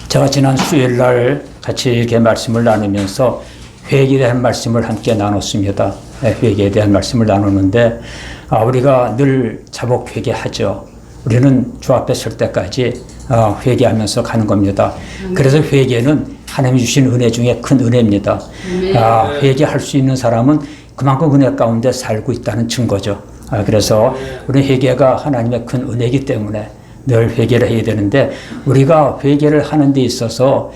제가 지난 수요일 날 같이 이렇게 말씀을 나누면서 회개에 대한 말씀을 함께 나눴습니다. 회개에 대한 말씀을 나누는데 우리가 늘 자복 회개하죠. 우리는 주 앞에 설 때까지 회개하면서 가는 겁니다. 그래서 회개는 하나님이 주신 은혜 중에 큰 은혜입니다. 회개할 수 있는 사람은 그만큼 은혜 가운데 살고 있다는 증거죠. 그래서 우리 회개가 하나님의 큰 은혜이기 때문에 늘 회개를 해야 되는데, 우리가 회개를 하는 데 있어서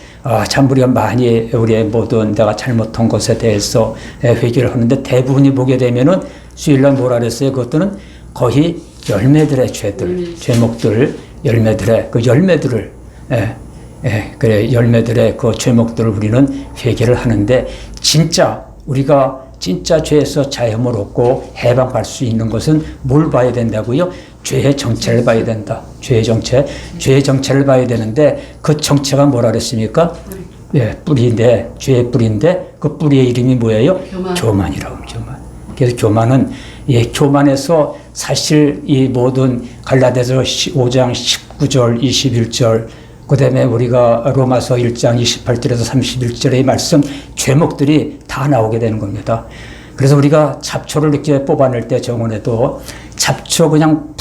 참 우리가 많이 우리의 모든 내가 잘못한 것에 대해서 회개를 하는데, 대부분이 보게 되면은 수요일날 뭐라 그랬어요? 그것들은 거의 열매들의 죄들, 죄목들, 열매들의 그 열매들을 그래 열매들의 그 죄목들을 우리는 회개를 하는데, 진짜 우리가 진짜 죄에서 자유함을 얻고 해방할 수 있는 것은 뭘 봐야 된다고요? 죄의 정체를 봐야 된다. 죄의 정체. 죄의 정체를 봐야 되는데, 그 정체가 뭐라 그랬습니까? 뿌리인데, 죄의 뿌리인데, 그 뿌리의 이름이 뭐예요? 교만이라고 합니다. 교만. 그래서 교만은, 교만에서 사실 이 모든 갈라디아서 5장 19절, 21절, 그 다음에 우리가 로마서 1장 28절에서 31절의 말씀, 죄목들이 다 나오게 되는 겁니다. 그래서 우리가 잡초를 이렇게 뽑아낼 때 정원에도 잡초 그냥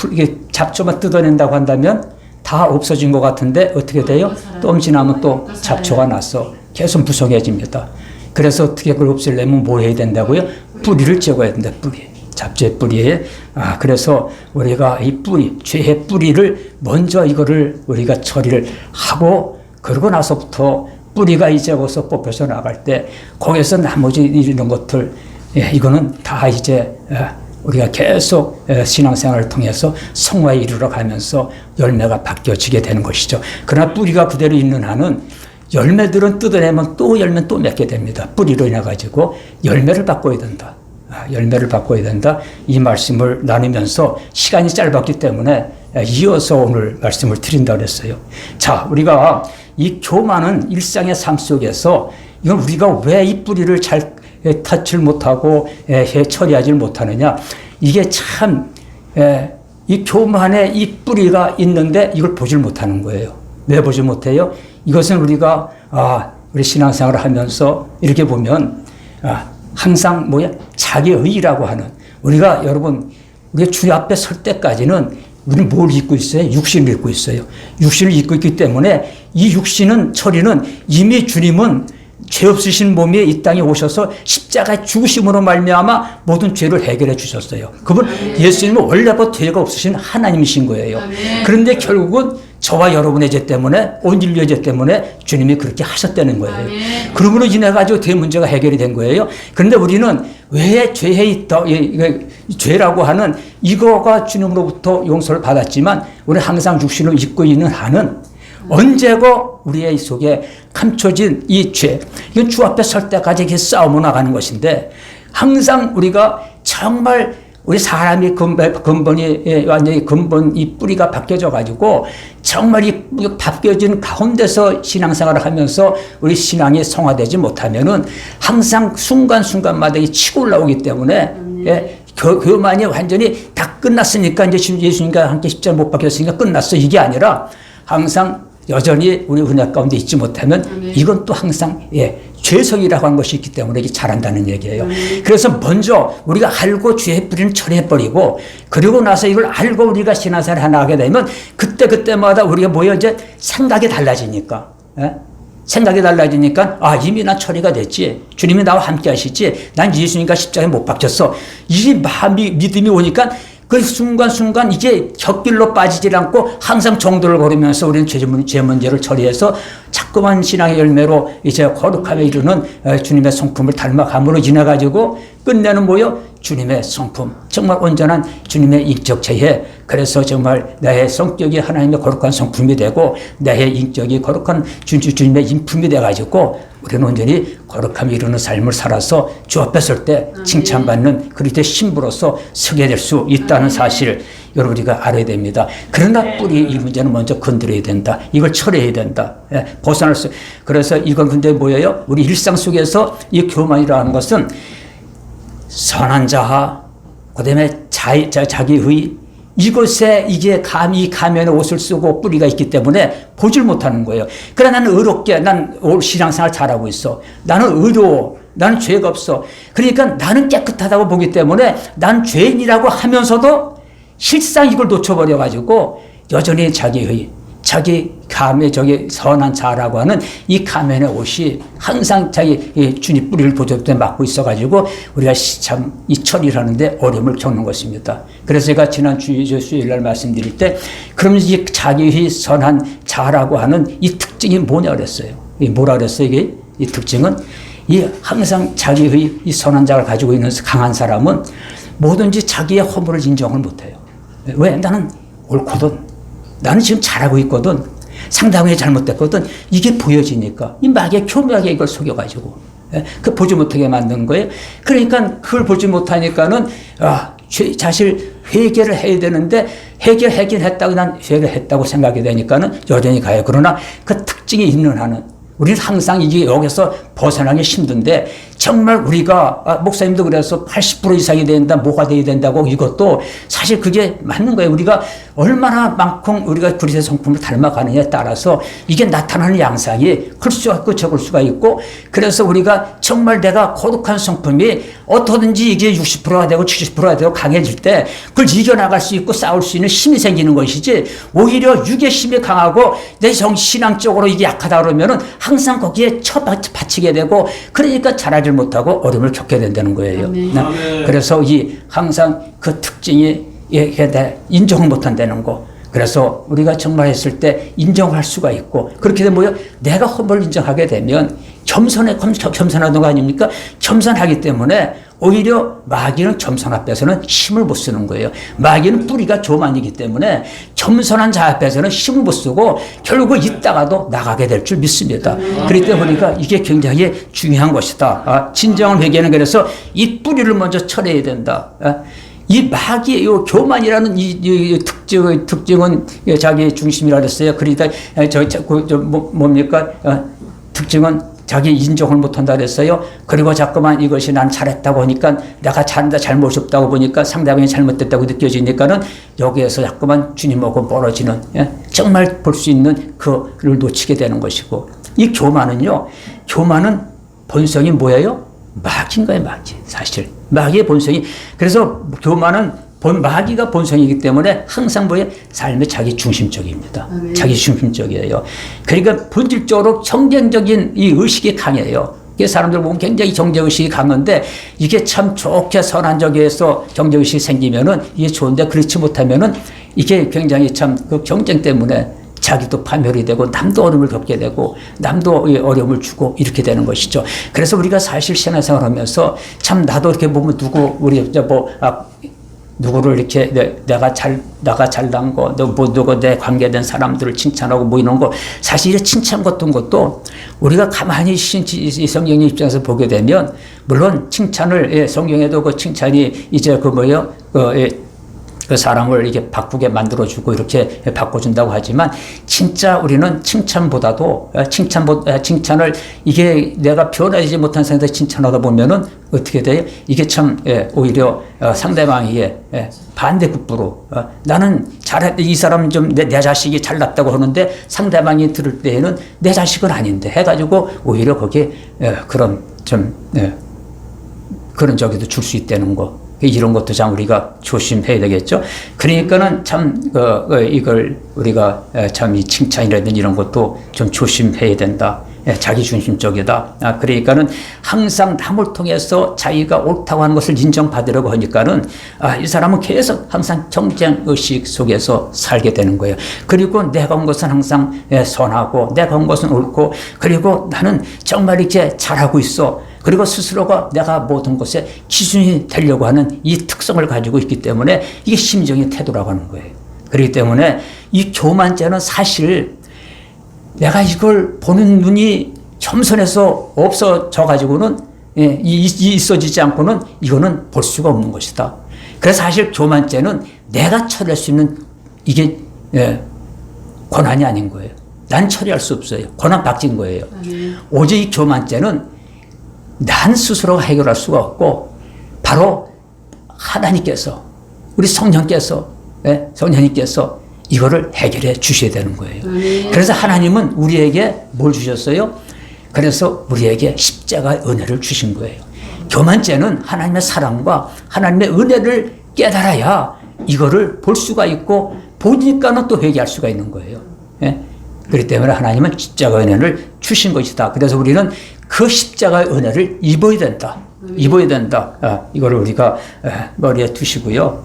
잡초만 뜯어낸다고 한다면 다 없어진 것 같은데 어떻게 돼요? 좀 지나면 또 잡초가 나서 계속 무성해집니다. 그래서 어떻게 그걸 없애려면 뭐 해야 된다고요? 뿌리를 제거해야 된다. 뿌리. 잡초의 뿌리에. 그래서 우리가 이 뿌리, 죄의 뿌리를 먼저 이거를 우리가 처리를 하고, 그러고 나서부터 뿌리가 이제 거기서 뽑혀서 나갈 때, 거기서 나머지 이런 것들, 이거는 다 이제 우리가 계속 신앙생활을 통해서 성화에 이르러 가면서 열매가 바뀌어지게 되는 것이죠. 그러나 뿌리가 그대로 있는 한은 열매들은 뜯어내면 또 열매 또 맺게 됩니다. 뿌리로 인해 가지고 열매를 바꿔야 된다. 열매를 바꿔야 된다. 이 말씀을 나누면서 시간이 짧았기 때문에 이어서 오늘 말씀을 드린다고 했어요. 자, 우리가 이 교만은 일상의 삶 속에서, 이건 우리가 왜 이 뿌리를 잘 탓을 못하고 처리하지 못하느냐. 이게 참, 이 교만에 이 뿌리가 있는데 이걸 보질 못하는 거예요. 왜 보지 못해요? 이것은 우리가, 우리 신앙생활을 하면서 이렇게 보면, 항상 자기의라고 하는, 우리가 여러분, 우리가 주 앞에 설 때까지는 우리는 뭘 입고 있어요? 육신을 입고 있어요. 육신을 입고 있기 때문에 이 육신은, 처리는 이미 주님은 죄 없으신 몸이 이 땅에 오셔서 십자가의 죽으심으로 말미암아 모든 죄를 해결해 주셨어요. 그분 예수님은 원래부터 죄가 없으신 하나님이신 거예요. 그런데 결국은 저와 여러분의 죄 때문에, 온 인류의 죄 때문에 주님이 그렇게 하셨다는 거예요. 그러므로 인해 가지고 대 문제가 해결이 된 거예요. 그런데 우리는 왜 죄에 있다, 죄라고 하는 이거가 주님으로부터 용서를 받았지만, 우리는 항상 육신을 입고 있는 한은 언제고 우리의 속에 감춰진 이 죄, 이건 주 앞에 설 때까지 이렇게 싸우며 나가는 것인데, 항상 우리가 정말 우리 사람이 근본이 완전히 이 뿌리가 바뀌어져 가지고 정말 이 바뀌어진 가운데서 신앙생활을 하면서 우리 신앙이 성화되지 못하면은 항상 순간순간마다 치고 올라오기 때문에 교만이 완전히 다 끝났으니까 이제 예수님과 함께 십자가 못 박혔으니까 끝났어, 이게 아니라 항상 여전히 우리 은혜 가운데 있지 못하면 이건 또 항상 죄성이라고 하는 것이 있기 때문에 이게 잘한다는 얘기예요. 그래서 먼저 우리가 알고 죄의 뿌리는 처리해버리고, 그리고 나서 이걸 알고 우리가 신앙생활을 하나 하게 되면 그때마다 우리가 이제 생각이 달라지니까. 생각이 달라지니까, 이미 난 처리가 됐지. 주님이 나와 함께 하시지. 난 예수님과 십자가에 못 박혔어. 이 마음이, 믿음이 오니까 그 순간순간 이제 곁길로 빠지질 않고 항상 정도를 걸으면서 우리는 죄 문제를 처리해서 자꾸만 신앙의 열매로 이제 거룩함에 이르는 주님의 성품을 닮아감으로 인해가지고 끝내는 주님의 성품, 정말 온전한 주님의 인격 체해. 그래서 정말 나의 성격이 하나님의 거룩한 성품이 되고 나의 인격이 거룩한 주님의 인품이 돼가지고 우리는 온전히 거룩함에 이르는 삶을 살아서 주 앞에 설 때 칭찬받는 그리스도의 신부로서 서게 될 수 있다는 사실, 여러분 우리가 알아야 됩니다. 그러나 뿌리 이 문제는 먼저 건드려야 된다. 이걸 처리해야 된다. 벗어날 수. 그래서 이건 근데 뭐예요? 우리 일상 속에서 이 교만이라는 것은 선한 자하, 그 다음에 자기의, 이곳에 이게 이 가면에 옷을 쓰고 뿌리가 있기 때문에 보질 못하는 거예요. 그러나 나는 의롭게, 난 신앙생활 잘하고 있어. 나는 의로워. 나는 죄가 없어. 그러니까 나는 깨끗하다고 보기 때문에 난 죄인이라고 하면서도 실상 이걸 놓쳐버려가지고 여전히 자기 감의 저기 선한 자라고 하는 이 가면의 옷이 항상 자기 주님 뿌리를 보조때 맡고 있어가지고 우리가 참 이 처리하는데 어려움을 겪는 것입니다. 그래서 제가 지난 수요일날 말씀드릴 때 그럼 이 자기의 선한 자라고 하는 이 특징이 뭐냐 그랬어요. 뭐라 그랬어요? 이게 이 특징은 이 항상 자기의 이 선한 자를 가지고 있는 강한 사람은 뭐든지 자기의 허물을 인정을 못해요. 왜? 나는 옳거든. 나는 지금 잘하고 있거든. 상당히 잘못됐거든. 이게 보여지니까 이 마귀가 교묘하게 이걸 속여가지고 그 보지 못하게 만드는 거예요. 그러니까 그걸 보지 못하니까는 사실 회개를 해야 되는데 회개하긴 했다고 난 회개했다고 생각이 되니까는 여전히 가요. 그러나 그 특징이 있는 한은 우리는 항상 이게 여기서 벗어나기 힘든데 정말 우리가 목사님도 그래서 80% 이상이 된다, 뭐가 돼야 된다고 이것도 사실 그게 맞는 거예요. 우리가 얼마나 만큼 우리가 그리스도의 성품을 닮아가느냐에 따라서 이게 나타나는 양상이 클 수가 있고 적을 수가 있고 그래서 우리가 정말 내가 거룩한 성품이 어떻든지 이게 60%가 되고 70%가 되고 강해질 때 그걸 이겨나갈 수 있고 싸울 수 있는 힘이 생기는 것이지 오히려 육의 힘이 강하고 내 신앙적으로 이게 약하다 그러면은 항상 거기에 처받치게 되고 그러니까 잘하지 못하고 어려움을 겪게 된다는 거예요. 그래서 이 항상 그 특징이 인정을 못한다는 거. 그래서 우리가 정말 했을 때 인정할 수가 있고 그렇게 되면 뭐예요? 내가 허물을 인정하게 되면 겸손하던 거 아닙니까? 겸손하기 때문에 오히려 마귀는 겸손 앞에서는 힘을 못 쓰는 거예요. 마귀는 뿌리가 교만이기 때문에 겸손한 자 앞에서는 힘을 못 쓰고 결국 있다가도 나가게 될 줄 믿습니다. 그렇기 때문에 보니까 이게 굉장히 중요한 것이다. 진정한 회개는 그래서 이 뿌리를 먼저 쳐내야 된다. 이 마귀의 교만이라는 이 특징은 자기 중심이라 그랬어요. 그러다 뭡니까? 특징은 자기 인정을 못한다 그랬어요. 그리고 자꾸만 이것이 난 잘했다고 하니까 내가 잘못이 없다고 보니까 상대방이 잘못됐다고 느껴지니까는 여기에서 자꾸만 주님하고 멀어지는 정말 볼 수 있는 그를 놓치게 되는 것이고 이 교만은 본성이 뭐예요? 마귀인 거예요, 마귀. 사실 마귀의 본성이 그래서 교만은 마귀가 본성이기 때문에 항상 뭐예요? 삶의 자기 중심적입니다. 자기 중심적이에요. 그러니까 본질적으로 경쟁적인 이 의식이 강해요. 사람들 보면 굉장히 경쟁의식이 강한데 이게 참 좋게 선한 적에서 경쟁의식이 생기면은 이게 좋은데 그렇지 못하면은 이게 굉장히 참 그 경쟁 때문에 자기도 파멸이 되고 남도 어려움을 겪게 되고 남도 어려움을 주고 이렇게 되는 것이죠. 그래서 우리가 사실 신앙생활 하면서 참 나도 이렇게 보면 누구를 이렇게 내가 잘난 거, 누구 내 관계된 사람들을 칭찬하고 뭐 이런 거 사실 칭찬 같은 것도 우리가 가만히 이 성경의 입장에서 보게 되면 물론 칭찬을 성경에도 그 칭찬이 이제 그 사람을 이렇게 바꾸게 만들어주고 이렇게 바꿔준다고 하지만 진짜 우리는 칭찬보다도 칭찬을 이게 내가 변하지 못한 상태에서 칭찬하다 보면은 어떻게 돼요? 이게 참 오히려 상대방이 반대급부로 나는 이 사람 좀 내 자식이 잘났다고 하는데 상대방이 들을 때에는 내 자식은 아닌데 해가지고 오히려 거기에 그런 그런 저기도 줄 수 있다는 거. 이런 것도 참 우리가 조심해야 되겠죠. 그러니까는 참 이걸 우리가 참 이 칭찬이라든지 이런 것도 좀 조심해야 된다. 자기 중심적이다. 그러니까는 항상 남을 통해서 자기가 옳다고 하는 것을 인정받으려고 하니까는 이 사람은 계속 항상 경쟁 의식 속에서 살게 되는 거예요. 그리고 내가 온 것은 항상 선하고 내가 온 것은 옳고 그리고 나는 정말 이렇게 잘하고 있어. 그리고 스스로가 내가 모든 것에 기준이 되려고 하는 이 특성을 가지고 있기 때문에 이게 심정의 태도라고 하는 거예요. 그렇기 때문에 이 교만죄는 사실 내가 이걸 보는 눈이 겸손해서 없어져 가지고는 있어지지 않고는 이거는 볼 수가 없는 것이다. 그래서 사실 교만죄는 내가 처리할 수 있는 이게 권한이 아닌 거예요. 난 처리할 수 없어요. 권한 박진 거예요. 오직 이 교만죄는 난 스스로가 해결할 수가 없고 바로 하나님께서 우리 성령께서 예? 성령님께서 이거를 해결해 주셔야 되는 거예요. 그래서 하나님은 우리에게 뭘 주셨어요? 그래서 우리에게 십자가의 은혜를 주신 거예요. 교만죄는 하나님의 사랑과 하나님의 은혜를 깨달아야 이거를 볼 수가 있고 보니까는 또 회개할 수가 있는 거예요. 예? 그렇기 때문에 하나님은 십자가의 은혜를 주신 것이다. 그래서 우리는 그 십자가의 은혜를 입어야 된다. 입어야 된다. 이거를 우리가 머리에 두시고요.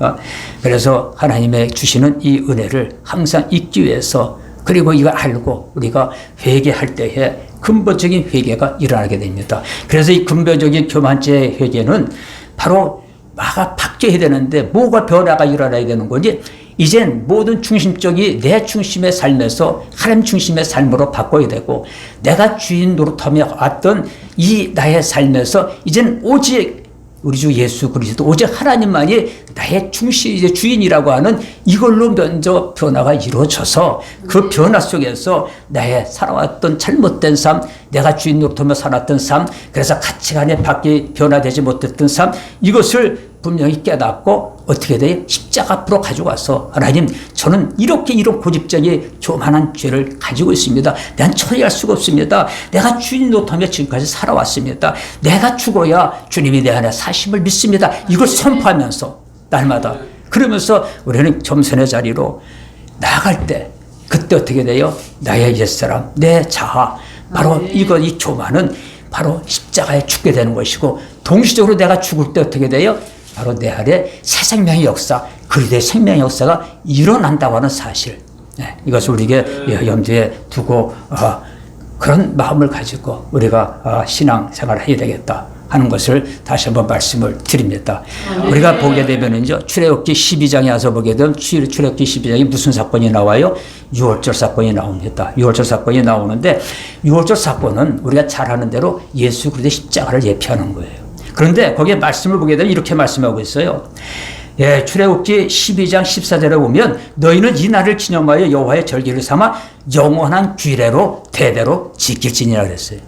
그래서 하나님의 주시는 이 은혜를 항상 잊기 위해서 그리고 이걸 알고 우리가 회개할 때에 근본적인 회개가 일어나게 됩니다. 그래서 이 근본적인 교만죄의 회개는 바로 뭐가 바뀌어야 되는데 뭐가 변화가 일어나야 되는 거지? 이젠 모든 중심적이 내 중심의 삶에서 하나님 중심의 삶으로 바꿔야 되고 내가 주인 노릇하며 왔던 이 나의 삶에서 이젠 오직 우리 주 예수 그리스도 오직 하나님만이 나의 중심 주인이라고 하는 이걸로 먼저 변화가 이루어져서 그 변화 속에서 나의 살아왔던 잘못된 삶, 내가 주인 노릇하며 살았던 삶, 그래서 가치관에 밖에 변화되지 못했던 삶, 이것을 분명히 깨닫고 어떻게 돼요? 십자가 앞으로 가져가서 하나님 저는 이런 고집적인 교만한 죄를 가지고 있습니다. 난 처리할 수가 없습니다. 내가 주인 노릇하며 지금까지 살아왔습니다. 내가 죽어야 주님이 내 안에 사심을 믿습니다. 이걸 선포하면서 날마다 그러면서 우리는 겸손의 자리로 나아갈 때 그때 어떻게 돼요? 나의 옛사람, 내 자아 바로 이 교만은 바로 십자가에 죽게 되는 것이고 동시적으로 내가 죽을 때 어떻게 돼요? 바로 내 안에 새 생명의 역사, 그리스도의 생명의 역사가 일어난다고 하는 사실. 이것을 우리에게 염두에 두고 그런 마음을 가지고 우리가 신앙생활을 해야 되겠다 하는 것을 다시 한번 말씀을 드립니다. 우리가 보게 되면은요, 출애굽기 12장에 와서 보게 되면 출애굽기 12장에 무슨 사건이 나와요? 유월절 사건이 나옵니다. 유월절 사건이 나오는데 유월절 사건은 우리가 잘 아는 대로 예수 그리스도의 십자가를 예표하는 거예요. 그런데 거기에 말씀을 보게 되면 이렇게 말씀하고 있어요. 예, 출애굽기 12장 14절에 보면 너희는 이 날을 기념하여 여호와의 절기를 삼아 영원한 규례로 대대로 지킬지니라 그랬어요.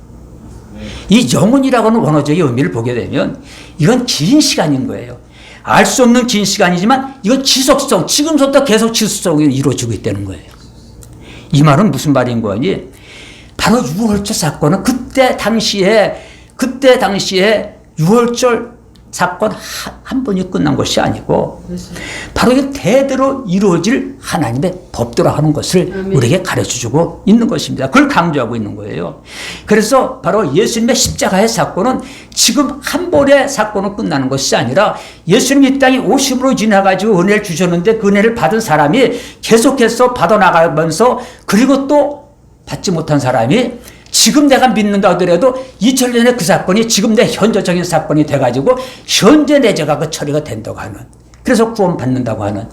이 영원이라고 하는 원어적인 의미를 보게 되면 이건 긴 시간인 거예요. 알 수 없는 긴 시간이지만 이건 지속성, 지금부터 계속 지속성이 이루어지고 있다는 거예요. 이 말은 무슨 말인 거니? 바로 유월절 사건은 그때 당시에 6월절 사건 한 번이 끝난 것이 아니고 바로 이 대대로 이루어질 하나님의 법대로 하는 것을 우리에게 가르쳐주고 있는 것입니다. 그걸 강조하고 있는 거예요. 그래서 바로 예수님의 십자가의 사건은 지금 한 번의 사건은 끝나는 것이 아니라 예수님 이 땅에 오심으로 지나가지고 은혜를 주셨는데 그 은혜를 받은 사람이 계속해서 받아나가면서 그리고 또 받지 못한 사람이 지금 내가 믿는다 하더라도 2000년의 그 사건이 지금 내 현저적인 사건이 돼가지고 현재 내 죄가 그 처리가 된다고 하는, 그래서 구원받는다고 하는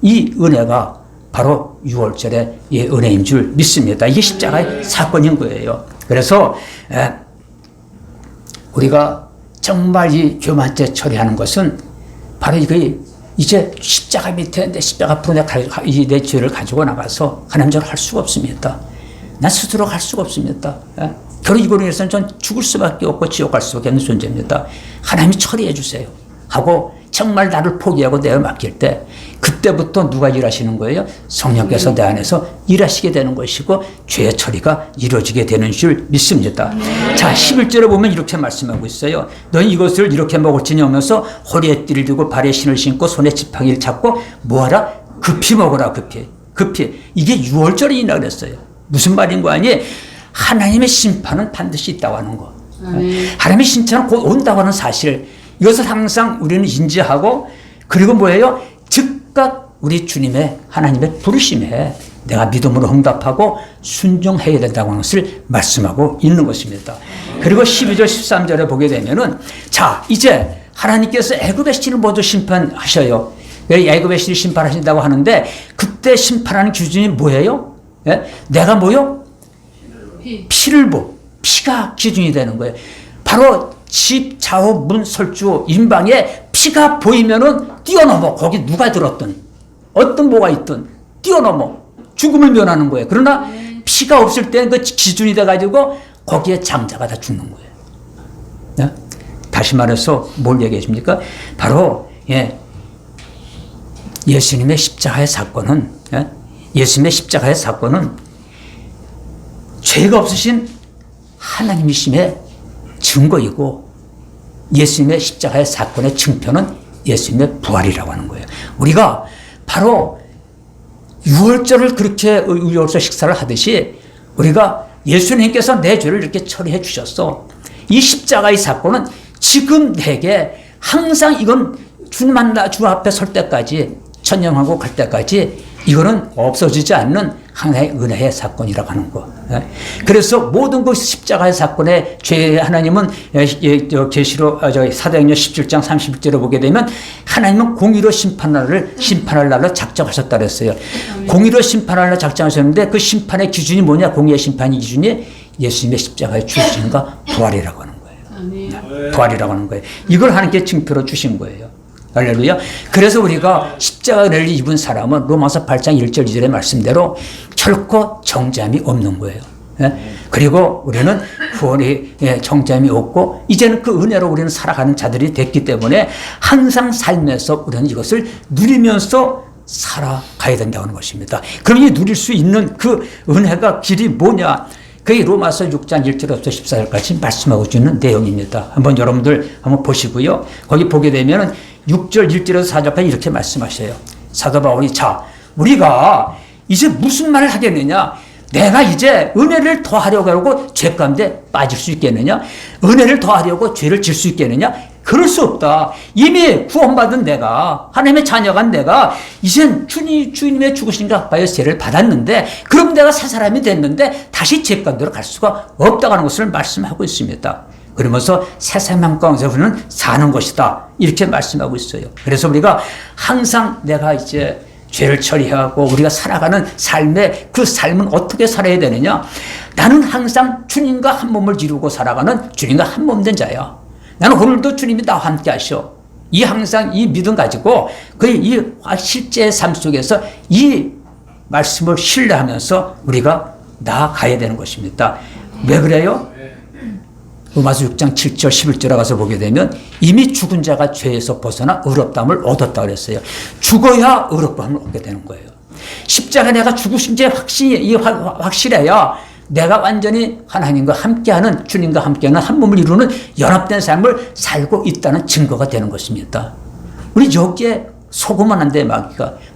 이 은혜가 바로 6월절의 이 은혜인 줄 믿습니다. 이게 십자가의 사건인 거예요. 그래서 우리가 정말 이 교만죄 처리하는 것은 바로 이제 십자가 밑에 내 십자가 앞으로 내 죄를 가지고 나가서 하나님처럼 할 수가 없습니다. 나 스스로 갈 수가 없습니다. 결국 이거로 인해서는 전 죽을 수밖에 없고 지옥 갈 수밖에 없는 존재입니다. 하나님이 처리해 주세요 하고 정말 나를 포기하고 내어 맡길 때 그때부터 누가 일하시는 거예요? 성령께서 내 안에서 일하시게 되는 것이고 죄의 처리가 이루어지게 되는 줄 믿습니다. 자, 11절에 보면 이렇게 말씀하고 있어요. 너희 이것을 이렇게 먹을지니 하면서 허리에 띠를 두고 발에 신을 신고 손에 지팡이를 잡고 뭐하라? 급히 먹어라. 급히. 이게 6월절이라 그랬어요. 무슨 말인 거 아니? 하나님의 심판은 반드시 있다고 하는 거. 하나님의 심판은 곧 온다고 하는 사실. 이것을 항상 우리는 인지하고 그리고 뭐예요? 즉각 우리 주님의 하나님의 부르심에 내가 믿음으로 응답하고 순종해야 된다고 하는 것을 말씀하고 있는 것입니다. 그리고 12절 13절에 보게 되면은 자, 이제 하나님께서 애굽의 신을 모두 심판하셔요. 애굽의 신을 심판하신다고 하는데 그때 심판하는 기준이 뭐예요? 예? 내가 뭐요? 피를 피가 기준이 되는 거예요. 바로 집, 좌우, 문, 설주, 인방에 피가 보이면은 뛰어넘어. 거기 누가 들었든 어떤 뭐가 있든 뛰어넘어 죽음을 면하는 거예요. 그러나 피가 없을 때는 그 기준이 돼가지고 거기에 장자가 다 죽는 거예요. 예? 다시 말해서 뭘 얘기해 줍니까? 바로 예수님의 십자가의 사건은, 예수님의 십자가의 사건은 죄가 없으신 하나님이심의 증거이고, 예수님의 십자가의 사건의 증표는 예수님의 부활이라고 하는 거예요. 우리가 바로 유월절을 그렇게 유월절 식사를 하듯이 우리가 예수님께서 내 죄를 이렇게 처리해 주셨어. 이 십자가의 사건은 지금 내게 항상 이건 주 앞에 설 때까지, 천년하고 갈 때까지 이거는 없어지지 않는 하나의 은혜의 사건이라고 하는 거. 그래서 모든 그 십자가의 사건의 죄, 하나님은 계시록 사도행전 17장 31절에 보게 되면 하나님은 공의로 심판할 날로 작정하셨다 그랬어요. 공의로 심판할 날로 작정하셨는데 그 심판의 기준이 뭐냐? 공의의 심판의 기준이 예수님의 십자가의 죽으심과 부활이라고 하는 거예요. 부활이라고 하는 거예요. 이걸 하나님께 증표로 주신 거예요. 할렐루야. 그래서 우리가 십자가를 입은 사람은 로마서 8장 1절 2절의 말씀대로 결코 정죄함이 없는 거예요. 그리고 우리는 구원이 정죄함이 없고 이제는 그 은혜로 우리는 살아가는 자들이 됐기 때문에 항상 삶에서 우리는 이것을 누리면서 살아가야 된다는 것입니다. 그럼 이 누릴 수 있는 그 은혜가 길이 뭐냐? 그게 로마서 6장 1절부터 14절까지 말씀하고 있는 내용입니다. 한번 여러분들 한번 보시고요. 거기 보게 되면은 6절 1절에서 4절까지 이렇게 말씀하셔요. 사도 바울이 자, 우리가 이제 무슨 말을 하겠느냐? 내가 이제 은혜를 더하려고 하고 죄 가운데 빠질 수 있겠느냐? 은혜를 더하려고 죄를 질 수 있겠느냐? 그럴 수 없다. 이미 구원받은 내가, 하나님의 자녀간 내가 이젠 주님의 죽으심과 합하여 죄를 받았는데, 그럼 내가 새 사람이 됐는데 다시 죄 가운데로 갈 수가 없다고 하는 것을 말씀하고 있습니다. 그러면서 새 생명 가운데서 우리는 사는 것이다. 이렇게 말씀하고 있어요. 그래서 우리가 항상 내가 이제 죄를 처리하고 우리가 살아가는 삶의 그 삶은 어떻게 살아야 되느냐? 나는 항상 주님과 한 몸을 이루고 살아가는 주님과 한 몸 된 자야. 나는 오늘도 주님이 나와 함께 하셔. 이 항상 이 믿음 가지고 이 실제 삶 속에서 이 말씀을 신뢰하면서 우리가 나아가야 되는 것입니다. 왜 그래요? 로마서 6장 7절 11절에 가서 보게 되면 이미 죽은 자가 죄에서 벗어나 의롭다함을 얻었다 그랬어요. 죽어야 의롭다함을 얻게 되는 거예요. 십자가 내가 죽으신 지 확실해야 내가 완전히 하나님과 함께하는, 주님과 함께하는 한 몸을 이루는 연합된 삶을 살고 있다는 증거가 되는 것입니다. 우리 여기에 속으면 안 돼.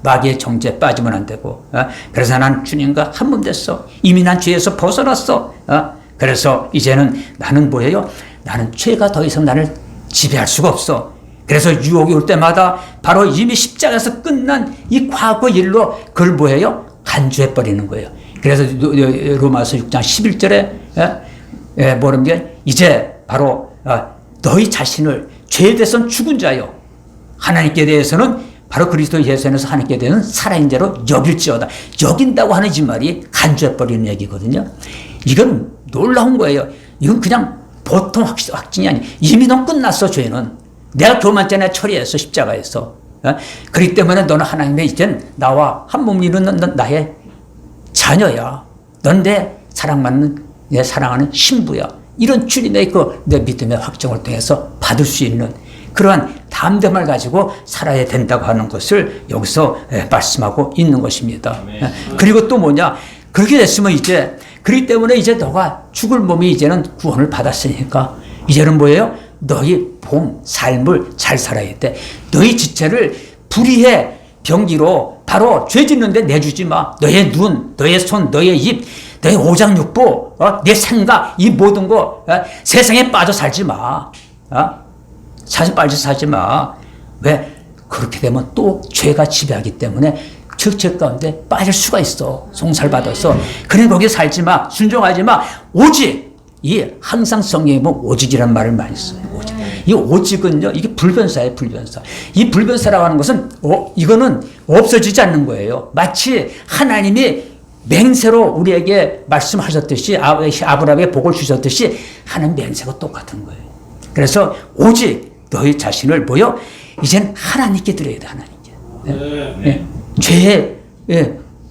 마귀의 정죄에 빠지면 안 되고. 그래서 난 주님과 한 몸 됐어. 이미 난 죄에서 벗어났어. 그래서 이제는 나는 뭐예요? 나는 죄가 더 이상 나를 지배할 수가 없어. 그래서 유혹이 올 때마다 바로 이미 십자가에서 끝난 이 과거 일로 그걸 뭐예요? 간주해버리는 거예요. 그래서 로마서 6장 11절에 뭐라는 게 이제 바로 너희 자신을 죄에 대해서는 죽은 자요, 하나님께 대해서는 바로 그리스도 예수 안에서 하나님께 대해서는 살아있는 자로 여길지어다. 여긴다고 하는 이 말이 간주해버리는 얘기거든요. 이건 놀라운 거예요. 이건 그냥 보통 확증이 아니에요. 이미 넌 끝났어. 죄는 내가 교만죄나 처리했어. 십자가에서. 그렇기 때문에 너는 하나님의 이젠 나와 한 몸을 이루는 나의 자녀야. 넌 내 사랑받는, 내 사랑하는 신부야. 이런 주님의 내 믿음의 확정을 통해서 받을 수 있는 그러한 담대함을 가지고 살아야 된다고 하는 것을 여기서 말씀하고 있는 것입니다. 그리고 또 뭐냐? 그렇게 됐으면 이제, 그렇기 때문에 이제 너가 죽을 몸이 이제는 구원을 받았으니까 이제는 뭐예요? 너희 삶을 잘 살아야 돼. 너희 지체를 불의의 병기로 바로 죄 짓는데 내주지 마. 너의 눈, 너의 손, 너의 입, 너의 오장육부, 내 생각, 이 모든 거 세상에 빠져 살지 마. 빠져 살지 마. 왜? 그렇게 되면 또 죄가 지배하기 때문에 죄 가운데 빠질 수가 있어. 송살받아서. 그래 거기에 살지 마. 순종하지 마. 오직 항상 성경에 보면 오직이라는 말을 많이 써요. 오직. 이 오직은요, 이게 불변사예요, 불변사. 이 불변사라고 하는 것은 이거는 없어지지 않는 거예요. 마치 하나님이 맹세로 우리에게 말씀하셨듯이, 아브라함에게 복을 주셨듯이 하나님 맹세가 똑같은 거예요. 그래서 오직 너희 자신을 뭐요? 이젠 하나님께 드려야 돼. 하나님께. 죄의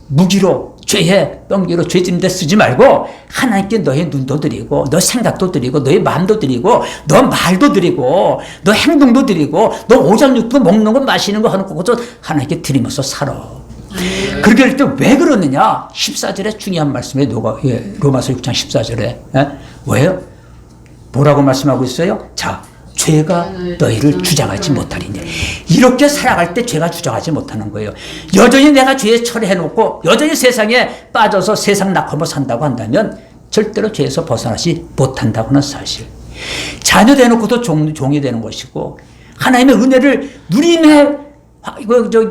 무기로 죄의 덩기로 죄짐대 쓰지 말고 하나님께 너의 눈도 드리고 너 생각도 드리고 너의 마음도 드리고 너 말도 드리고 너 행동도 드리고 너 오장육부 먹는 거 마시는 거 하는 것도 하나님께 드리면서 살아. 그렇게 할 때 왜 그러느냐? 14절에 중요한 말씀에 로마서 6장 14절에 왜요? 뭐라고 말씀하고 있어요? 자, 죄가 너희를 주장하지 못하리니. 이렇게 살아갈 때 죄가 주장하지 못하는 거예요. 여전히 내가 죄에 철회해놓고 여전히 세상에 빠져서 세상 낙함으로 산다고 한다면 절대로 죄에서 벗어나지 못한다고는 사실. 자녀 되놓고도 종이 되는 것이고 하나님의 은혜를 누림에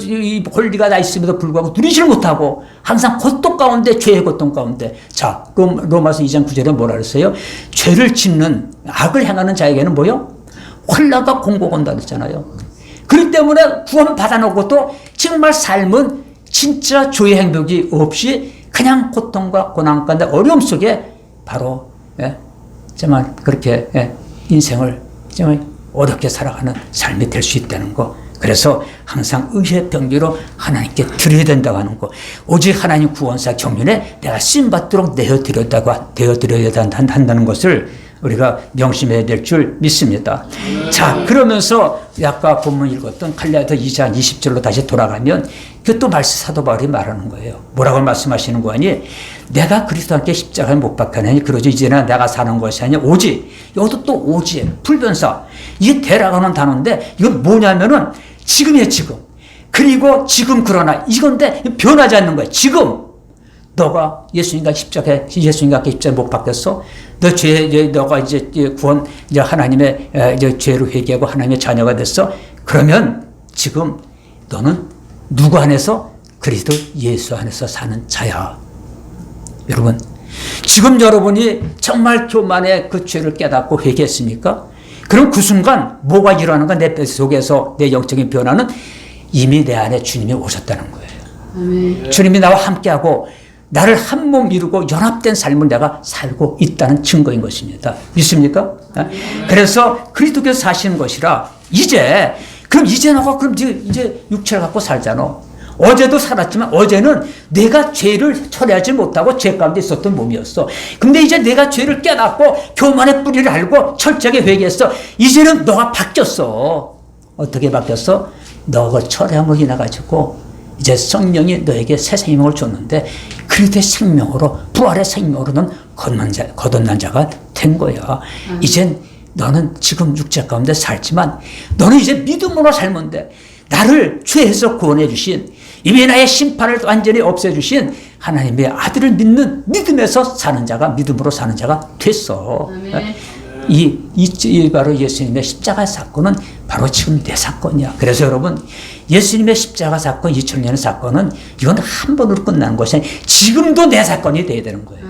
이 권리가 나 있음에도 불구하고 누리지를 못하고 항상 고통 가운데 죄의 고통 가운데. 자, 로마서 2장 9절에 뭐라 그랬어요? 죄를 짓는 악을 행하는 자에게는 뭐요? 환난과 공고가 온다 그랬잖아요. 그렇기 때문에 구원 받아놓고도 정말 삶은 진짜 죄의 행복이 없이 그냥 고통과 고난 가운데 어려움 속에 바로 정말 그렇게 인생을 정말 어렵게 살아가는 삶이 될 수 있다는 거. 그래서 항상 의의 병기로 하나님께 드려야 된다고 하는 거. 오직 하나님 구원사 경륜에 내가 쓰임받도록 되어드려야 한다는 것을 우리가 명심해야 될 줄 믿습니다. 자, 그러면서 아까 본문 읽었던 갈라디아 2장 20절로 다시 돌아가면 또 사도 바울이 말하는 거예요. 뭐라고 말씀하시는 거 아니? 내가 그리스도와 함께 십자가에 못 박혀나니 그러죠. 이제는 내가 사는 것이 아니라 오직. 이것도 또 오직 불변사. 이게 대라고는 단어인데 이건 뭐냐면은 지금이에요. 지금. 그리고 지금 그러나 이건데 변하지 않는 거예요. 지금. 너가 예수님과 함께 십자가에 못 박혔어? 너가 이제 구원, 이제 하나님의 죄로 회개하고 하나님의 자녀가 됐어? 그러면 지금 너는 누구 안에서? 그리스도 예수 안에서 사는 자야. 여러분, 지금 여러분이 정말 교만의 그 죄를 깨닫고 회개했습니까? 그럼 그 순간 뭐가 일어나는가? 내 속에서 내 영적인 변화는 이미 내 안에 주님이 오셨다는 거예요. 아멘. 주님이 나와 함께하고 나를 한 몸 이루고 연합된 삶을 내가 살고 있다는 증거인 것입니다. 믿습니까? 그래서 그리스도께서 사시는 것이라 그럼 이제 너가 그럼 이제 육체를 갖고 살잖아. 어제도 살았지만 어제는 내가 죄를 처리하지 못하고 죄 가운데 있었던 몸이었어. 근데 이제 내가 죄를 깨닫고 교만의 뿌리를 알고 철저하게 회개했어. 이제는 너가 바뀌었어. 어떻게 바뀌었어? 너가 철회함으로 인해 가지고 이제 성령이 너에게 새 생명을 줬는데 그리스도의 생명으로 부활의 생명으로는 거듭난 자가 된 거야. 이젠 너는 지금 육체 가운데 살지만 너는 이제 믿음으로 살면 돼. 나를 죄에서 구원해 주신 이미 나의 심판을 완전히 없애주신 하나님의 아들을 믿는 믿음에서 사는 자가 믿음으로 사는 자가 됐어. 이 바로 예수님의 십자가 사건은 바로 지금 내 사건이야. 그래서 여러분 예수님의 십자가 사건 2000년의 사건은 이건 한 번으로 끝나는 것이 아니라 지금도 내 사건이 돼야 되는 거예요.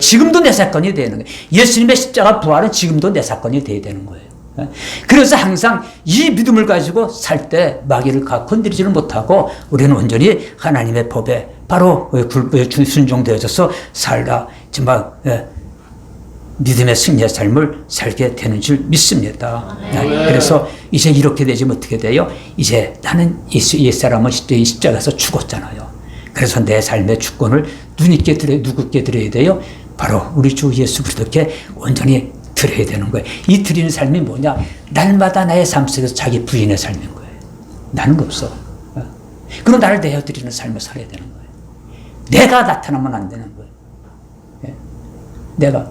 지금도 내 사건이 되는 거예요. 예수님의 십자가 부활은 지금도 내 사건이 돼야 되는 거예요. 그래서 항상 이 믿음을 가지고 살 때 마귀를 건드리지를 못하고 우리는 온전히 하나님의 법에 바로 순종되어져서 살다 정말 믿음의 승리의 삶을 살게 되는 줄 믿습니다. 그래서 이제 이렇게 되지면 어떻게 돼요? 이제 나는 옛사람은 십자가에서 죽었잖아요. 그래서 내 삶의 주권을 누구께 드려야 돼요? 바로 우리 주 예수 그리스도께 온전히 드려야 되는 거예요. 이 드리는 삶이 뭐냐? 날마다 나의 삶 속에서 자기 부인의 삶인 거예요. 나는 없어. 그럼 나를 내어드리는 삶을 살아야 되는 거예요. 내가 나타나면 안 되는 거예요. 내가.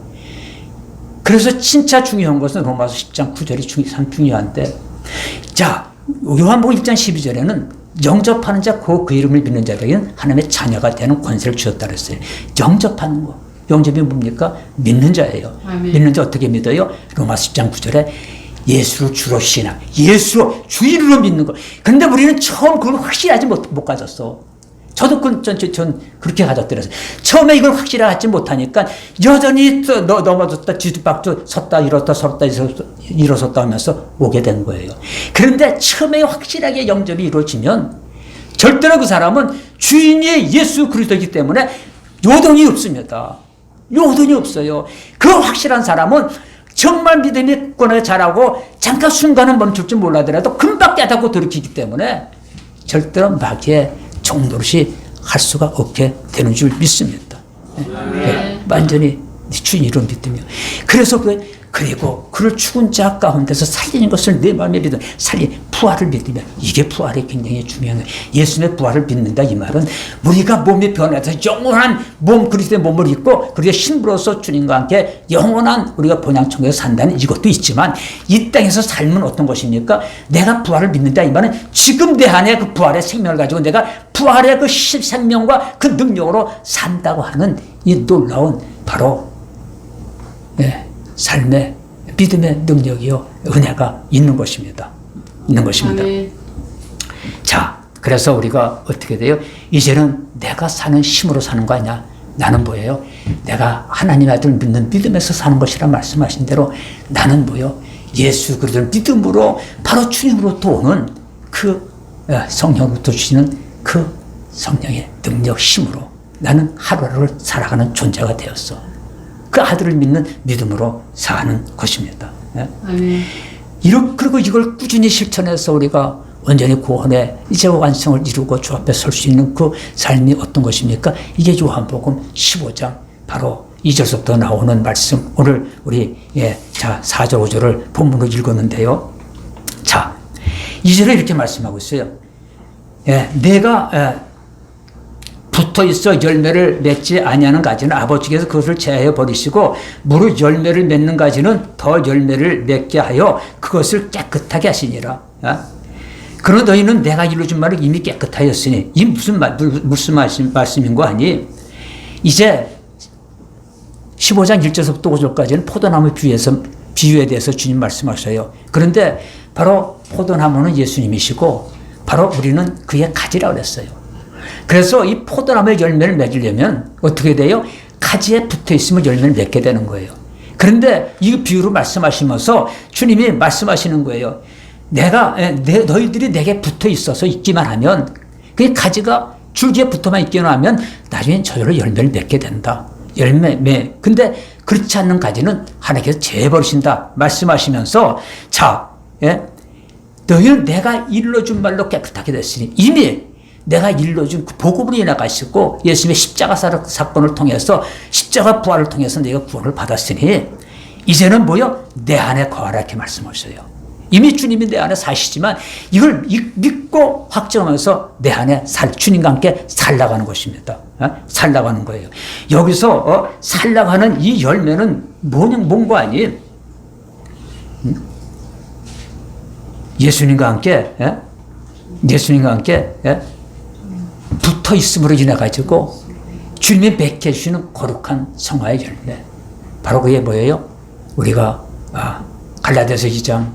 그래서 진짜 중요한 것은 로마서 10장 9절이 참 중요한데, 자, 요한복음 1장 12절에는 영접하는 자, 그 이름을 믿는 자들에게는 하나님의 자녀가 되는 권세를 주었다 그랬어요. 영접하는 거. 영접이 뭡니까? 믿는 자예요. 아멘. 믿는 자 어떻게 믿어요? 로마서 10장 9절에 예수를 주로 신앙, 예수로 주 이름으로 믿는 거. 그런데 우리는 처음 그걸 확실하지 못 가졌어. 저도 전 그렇게 가졌더라고요. 처음에 이걸 확실하지 못하니까 여전히 넘어졌다 뒤집박도 섰다 일어섰다 하면서 오게 된 거예요. 그런데 처음에 확실하게 영접이 이루어지면 절대로 그 사람은 주인이 예수 그리스도이기 때문에 요동이 없습니다. 요동이 없어요. 그 확실한 사람은 정말 믿음이 권에 잘하고 잠깐 순간은 멈출 줄 몰라더라도 금방 깨닫고 돌이키기 때문에 절대로 마귀의 종노릇이 할 수가 없게 되는 줄 믿습니다. 완전히 주님으로 믿으며. 그래서 그리고 그를 죽은 자 가운데서 살리는 것을 내 마음에 믿으며 부활을 믿으며, 이게 부활이 굉장히 중요한 거예요. 예수님의 부활을 믿는다 이 말은 우리가 몸이 변해서 영원한 몸, 그리스도의 몸을 입고 그리스도의 신부로서 주님과 함께 영원한 우리가 본향천국에서 산다는 이것도 있지만, 이 땅에서 삶은 어떤 것입니까? 내가 부활을 믿는다 이 말은 지금 내 안에 그 부활의 생명을 가지고 내가 부활의 그 생명과 그 능력으로 산다고 하는 이 놀라운 바로 삶의 믿음의 능력이요 은혜가 있는 것입니다. 있는 것입니다. 자, 그래서 우리가 어떻게 돼요? 이제는 내가 사는 힘으로 사는 거 아니야. 나는 뭐예요? 내가 하나님 아들 믿는 믿음에서 사는 것이라 말씀하신 대로 나는 뭐예요? 예수 그리스도를 믿음으로 바로 주님으로부터 오는 그 성령으로부터 주시는 그 성령의 능력 힘으로 나는 하루하루를 살아가는 존재가 되었어. 그 아들을 믿는 믿음으로 사는 것입니다. 그리고 이걸 꾸준히 실천해서 우리가 온전히 구원의 이제 완성을 이루고 주 앞에 설 수 있는 그 삶이 어떤 것입니까? 이게 요한복음 15장 바로 2절부터 나오는 말씀. 오늘 우리 4절 5절을 본문으로 읽었는데요. 자, 2절에 이렇게 말씀하고 있어요. 내가 붙어 있어 열매를 맺지 아니하는 가지는 아버지께서 그것을 제하여 버리시고 무릇 열매를 맺는 가지는 더 열매를 맺게 하여 그것을 깨끗하게 하시니라. 그러나 너희는 내가 일러준 말을 이미 깨끗하였으니. 이 무슨 말씀인 거 아니? 이제 15장 1절부터 5절까지는 포도나무 비유에 대해서 주님 말씀하셔요. 그런데 바로 포도나무는 예수님이시고 바로 우리는 그의 가지라고 그랬어요. 그래서 이 포도나무의 열매를 맺으려면 어떻게 돼요? 가지에 붙어 있으면 열매를 맺게 되는 거예요. 그런데 이 비유로 말씀하시면서 주님이 말씀하시는 거예요. 너희들이 내게 붙어 있어서 있기만 하면, 그 가지가 줄기에 붙어만 있기만 하면 나중에 저절로 열매를 맺게 된다. 근데 그렇지 않는 가지는 하나님께서 제해버리신다. 말씀하시면서, 너희는 내가 일러준 말로 깨끗하게 됐으니, 이미 내가 일러준 그 복음으로 인해 가시고 예수님의 십자가 사건을 통해서 십자가 부활을 통해서 내가 구원을 받았으니 이제는 내 안에 거하라 이렇게 말씀하셔요. 이미 주님이 내 안에 사시지만 이걸 믿고 확정하면서 내 안에 주님과 함께 살아가는 것입니다. 살아가는 거예요. 여기서 살아가는 이 열매는 뭔가 아니? 예수님과 함께 붙어 있음으로 인해 가지고 주님이 맺게 해주시는 거룩한 성화의 열매. 바로 그게 뭐예요? 우리가 갈라디아서 2장,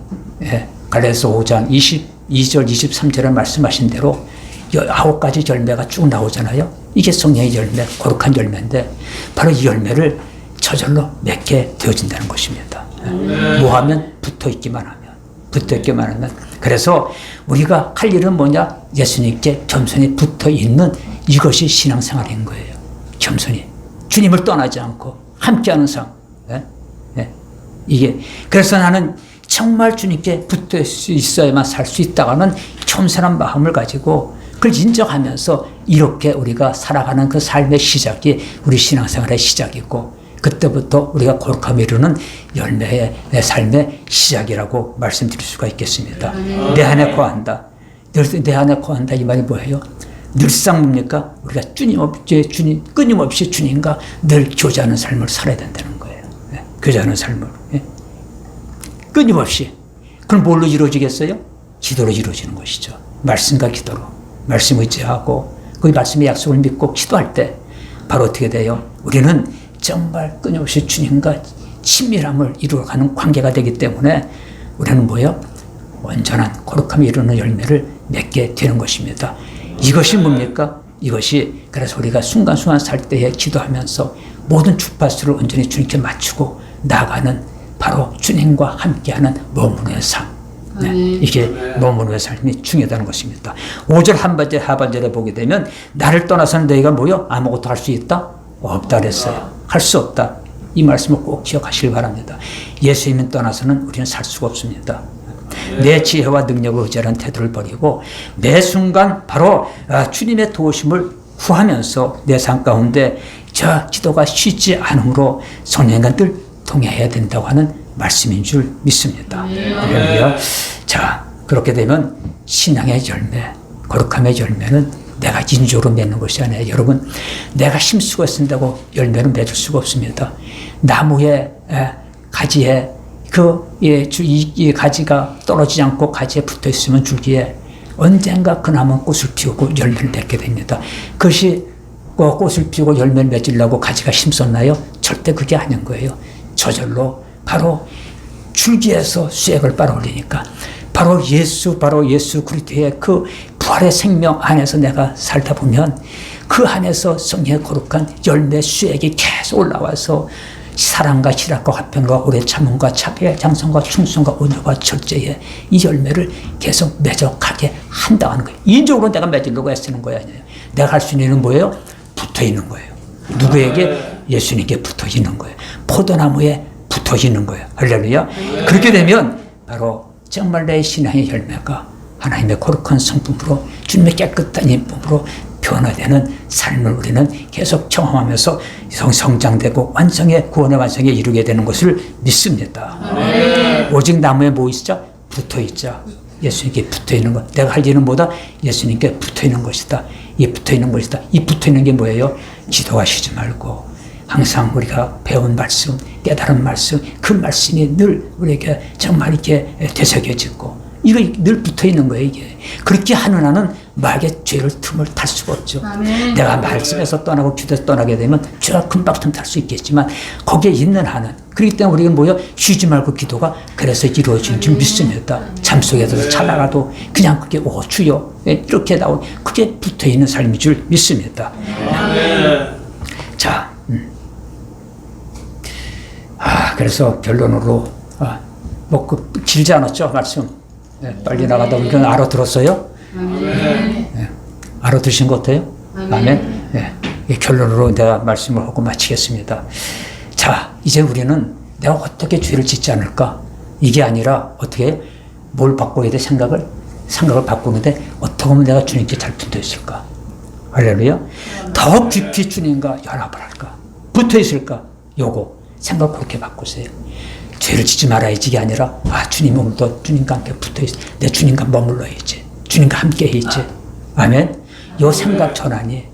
갈라디아서 5장 22절 23절에 말씀하신 대로 9가지 열매가 쭉 나오잖아요. 이게 성령의 열매, 거룩한 열매인데 바로 이 열매를 저절로 맺게 되어진다는 것입니다. 뭐하면 붙어 있기만 하면. 그래서 우리가 할 일은 뭐냐? 예수님께 겸손히 붙어 있는 이것이 신앙생활인 거예요. 겸손히. 주님을 떠나지 않고 함께하는 삶. 이게. 그래서 나는 정말 주님께 붙어 있어야만 살 수 있다가는 겸손한 마음을 가지고 그걸 인정하면서 이렇게 우리가 살아가는 그 삶의 시작이 우리 신앙생활의 시작이고 그때부터 우리가 거룩함을 이루는 열매의 삶의 시작이라고 말씀드릴 수가 있겠습니다. 내 안에 거한다. 내 안에 거한다 이 말이 뭐예요? 늘상 뭡니까? 우리가 끊임없이 주님과 늘 교제하는 삶을 살아야 된다는 거예요. 교제하는 삶을. 끊임없이. 그럼 뭘로 이루어지겠어요? 기도로 이루어지는 것이죠. 말씀과 기도로. 말씀 의지하고 그 말씀의 약속을 믿고 기도할 때 바로 어떻게 돼요? 우리는 정말 끊임없이 주님과 친밀함을 이루어가는 관계가 되기 때문에 우리는 온전한 거룩함을 이루는 열매를 맺게 되는 것입니다. 이것이 뭡니까? 이것이 그래서 우리가 순간순간 살 때에 기도하면서 모든 주파수를 온전히 주님께 맞추고 나아가는 바로 주님과 함께하는 머무는 삶. 이게 머무는 삶이 중요하다는 것입니다. 5절 하반절에 보게 되면 나를 떠나서는 너희가 아무것도 할 수 있다? 없다 그랬어요. 할 수 없다. 이 말씀을 꼭 기억하시길 바랍니다. 예수님을 떠나서는 우리는 살 수가 없습니다. 내 지혜와 능력을 의지하는 태도를 버리고 매 순간 바로 주님의 도우심을 후하면서 내 삶 가운데 저 기도가 쉬지 않으므로 성령과 늘 동행해야 된다고 하는 말씀인 줄 믿습니다. 할렐루야. 자, 그렇게 되면 신앙의 열매, 거룩함의 열매는 내가 인적으로 맺는 것이 아니에요. 여러분, 내가 힘쓰고 쓴다고 열매를 맺을 수가 없습니다. 나무의 가지에 이 가지가 떨어지지 않고 가지에 붙어 있으면 줄기에 언젠가 그 나무는 꽃을 피우고 열매를 맺게 됩니다. 그것이 꽃을 피우고 열매를 맺으려고 가지가 힘썼나요? 절대 그게 아닌 거예요. 저절로 바로 줄기에서 수액을 빨아올리니까 바로 예수 그리스도의 그 부활의 생명 안에서 내가 살다 보면 그 안에서 성령의 거룩한 열매 수액이 계속 올라와서 사랑과 희락과 화평과 오래 참음과 자비와 장성과 충성과 온유와 절제의 이 열매를 계속 맺어가게 한다는 거예요. 인적으로 내가 맺으려고 애쓰는 거야 아니에요. 내가 할 수 있는 일은 뭐예요? 붙어 있는 거예요. 누구에게? 예수님께 붙어 있는 거예요. 포도나무에 붙어 있는 거예요. 할렐루야. 그렇게 되면 바로 정말 내 신앙의 열매가 하나님의 거룩한 성품으로 주님의 깨끗한 인품으로 변화되는 삶을 우리는 계속 경험하면서 성장되고 구원의 완성에 이르게 되는 것을 믿습니다. 오직 나무에 뭐 있자? 붙어 있자. 예수님께 붙어 있는 것. 내가 할 일은 뭐다? 예수님께 붙어 있는 것이다. 이 붙어 있는 것이다. 이 붙어 있는 게 뭐예요? 기도가 쉬지 말고 항상 우리가 배운 말씀, 깨달은 말씀, 그 말씀이 늘 우리에게 정말 이렇게 되새겨지고 이거 늘 붙어 있는 거예요, 이게. 그렇게 하는 한은 마귀의 죄를 틈을 탈 수가 없죠. 아멘. 내가 말씀에서 떠나고 기도에서 떠나게 되면 죄가 금방 틈 탈 수 있겠지만 거기에 있는 한은 그렇기 때문에 우리는 뭐요? 쉬지 말고 기도가 그래서 이루어진 줄 믿습니다. 잠속에서 찾아가도 그냥 그게 주여 이렇게 나온 그게 붙어 있는 삶인 줄 믿습니다. 아멘. 자, 그래서 결론으로 길지 않았죠 말씀. 빨리 나가다 보니까 알아들었어요? 네. 알아들으신 것 같아요? 아멘. 네. 결론으로 내가 말씀을 하고 마치겠습니다. 자, 이제 우리는 내가 어떻게 죄를 짓지 않을까? 이게 아니라 어떻게 뭘 바꿔야 돼? 생각을 바꾸는데 어떻게 하면 내가 주님께 잘 붙어 있을까? 할렐루야. 더 깊이 주님과 연합을 할까? 붙어 있을까? 요거 생각 그렇게 바꾸세요. 죄를 짓지 말아야지 이게 아니라 주님 오늘도 주님과 함께 붙어있어. 내 주님과 머물러야지. 주님과 함께 해야지. 아멘. 요 생각 전환이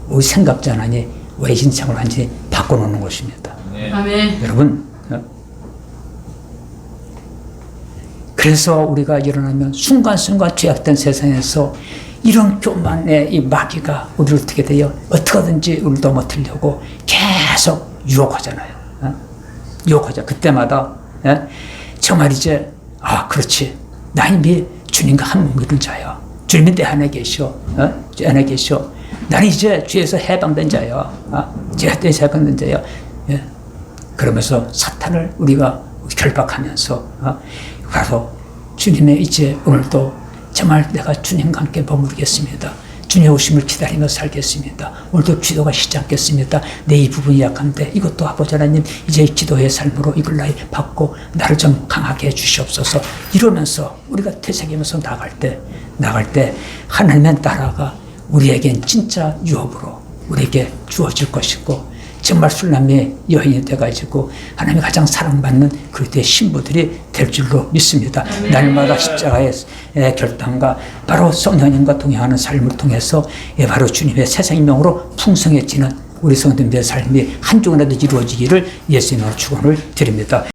우리 생각 전환이 우리 인생을 완전히 바꿔놓는 것입니다. 아멘. 여러분 그래서 우리가 일어나면 순간순간 죄악된 세상에서 이런 교만의 이 마귀가 우리를 어떻게 돼요? 어떻게든지 우리를 넘어뜨리려고 계속 유혹하잖아요. 유혹하자. 그때마다 정말 이제 그렇지. 나 이미 주님과 한 몸이 된 자야. 주님이 내 안에 계셔. 내 안에 계셔. 나는 이제 죄에서 해방된 자야. 죄에서 해방된 자야. 그러면서 사탄을 우리가 결박하면서 가서 주님의 이제 오늘도 정말 내가 주님과 함께 머무르겠습니다. 주님의 오심을 기다리며 살겠습니다. 오늘도 기도가 쉬지 않겠습니다. 내 이 부분이 약한데 이것도 아버지 하나님 이제 기도의 삶으로 이걸 나의 받고 나를 좀 강하게 해주시옵소서. 이러면서 우리가 되새기면서 나갈 때 하나님의 나라가 우리에겐 진짜 유업으로 우리에게 주어질 것이고 정말 술람의 여인이 돼가지고 하나님이 가장 사랑받는 그리스도의 신부들이 될 줄로 믿습니다. 날마다 십자가의 결단과 바로 성령님과 동행하는 삶을 통해서 바로 주님의 새 생명으로 풍성해지는 우리 성도님의 삶이 한쪽이라도 이루어지기를 예수님으로 축원을 드립니다.